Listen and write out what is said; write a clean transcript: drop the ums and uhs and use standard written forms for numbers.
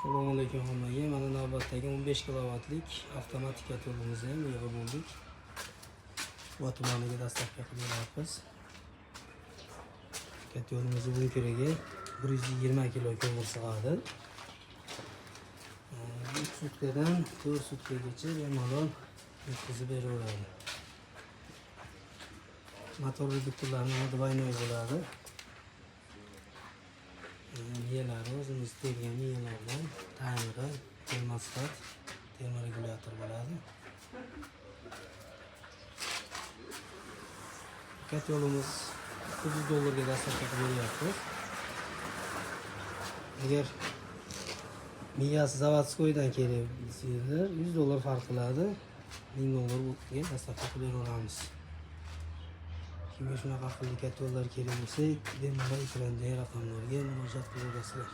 Assalomu alaykum hammaga. Mana navbatdagi 15 kilovatlik avtomatik yo'limizni ham yig'ib oldik. Bu tumaniga dastavka qilib beramiz. Yo'limizni bunkiriga 120 kilo ko'mir sig'adi. 3 sutkadan 4 sutkagacha bemalol yetkazib beraveradi. Motor reduktorlari двойной bo'ladi. Miyalari o'zimiz tergan miyalardan tamiri, termostat, termoregulyator bo'ladi. Yo'limiz $900 dastavka qilib beryapmiz. Agar miyasi zavodskoydan kerak desanglar $100 farq qiladi. $1000 dastavka qilib beramiz. Kimga shunaqa aqlli yo'llar kerak bo'lsa, bemalol ekrandagi raqamlarga murojaat qilasizlar.